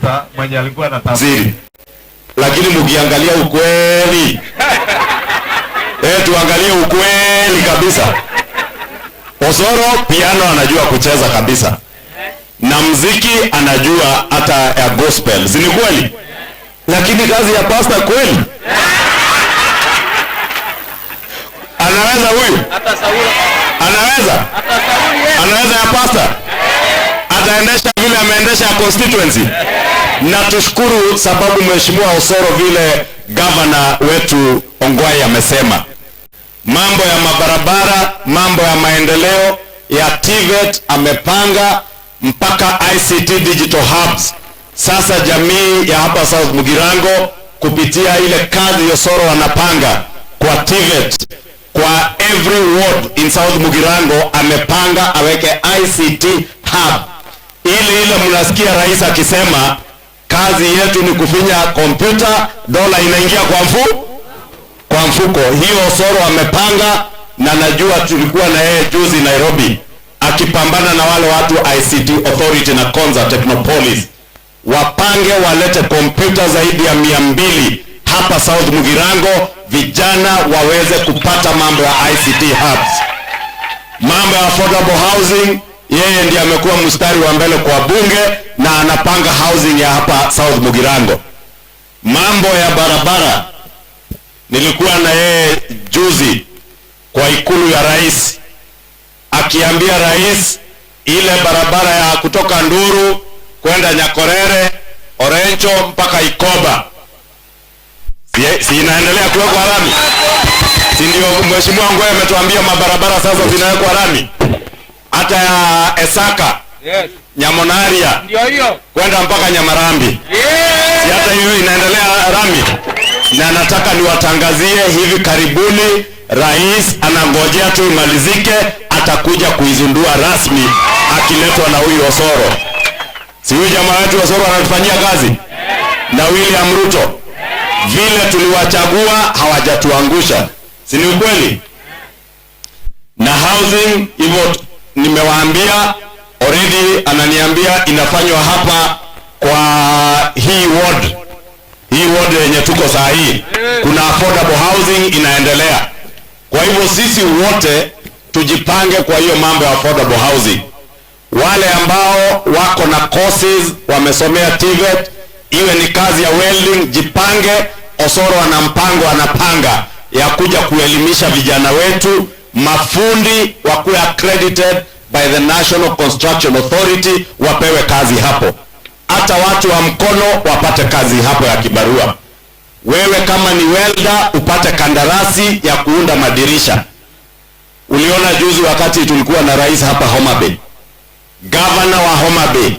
pastor mwenye alikuwa anatafsiri. Lakini mkiangalia ukweli tuangalie ukweli kabisa. Osoro piano anajua kucheza kabisa. Na muziki anajua hata ya gospel. Si ni kweli? Lakini kazi ya pastor kweli? Anaweza huyu? Hata Sauli. Anaweza? Hata Sauli yeye. Anaweza ya pastor? Ataendesha vile ameendesha constituency. Na tushukuru sababu mheshimiwa Osoro vile governor wetu Ongwai amesema. Mambo ya mabarabara, mambo ya maendeleo ya TVET amepanga mpaka ICT digital hubs. Sasa jamii ya hapa South Mugirango kupitia ile kazi Osoro anapanga kwa TVET, kwa every ward in South Mugirango amepanga aweke ICT hub. Ile mnasikia rais akisema kazi yetu ni kufinya kompyuta, dola inaingia kwa mfuko. Hiyo Osoro amepanga, na najua tulikuwa na yeye juzi Nairobi akipambana na wale watu ICT Authority na Konza Technopolis. Wapange walete kompyuta zaidi ya 200 hapa South Mugirango, vijana waweze kupata mambo ya ICT hubs. Mambo ya affordable housing, yeye ndiye amekuwa mstari wa mbele kwa bunge na anapanga housing ya hapa South Mugirango. Mambo ya barabara, nilikuwa na yeye juzi kwa ikulu ya rais akiambia rais ile barabara ya kutoka Nduru kwenda Nyakorere, Orencho mpaka Ikoba si inaendelea kuwekwa rami. Si ndio mheshimiwa Ngwe ametuambia mabarabara sasa zinawekwa rami? Hata ya Esaka, Yes. Nyamonaria, Ndio hiyo. kwenda mpaka Nyamarambi. Yes. Si hata hiyo inaendelea rami? Na nataka niwatangazie hivi karibuni rais anangojea tu imalizike, atakuja kuizundua rasmi akiletwa na huyu Osoro. Si huyu jamaa wetu Osoro anatufanyia kazi? Na William Ruto. Vile tuliwachagua hawajatuangusha. Si ni ukweli? Na housing hivyo nimewaambia already, ananiambia inafanywa hapa kwa hii ward yenye tuko saa hii. Kuna affordable housing inaendelea. Kwa hivyo sisi wote tujipange kwa hiyo mambo ya affordable housing. Wale ambao wako na courses wamesomea TVET, iwe ni kazi ya welding, jipange. Osoro ana mpango, anapanga ya kuja kuelimisha vijana wetu, mafundi wakuwe accredited by the National Construction Authority, wapewe kazi hapo. Hata watu wa mkono wapate kazi hapo ya kibarua. Wewe kama ni welder upate kandarasi ya kuunda madirisha. Uliona juzi wakati tulikuwa na rais hapa Homa Bay, governor wa Homa Bay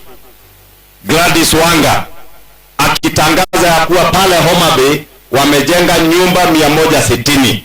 Gladys Wanga akitangaza ya kuwa pale Homa Bay wamejenga nyumba 160.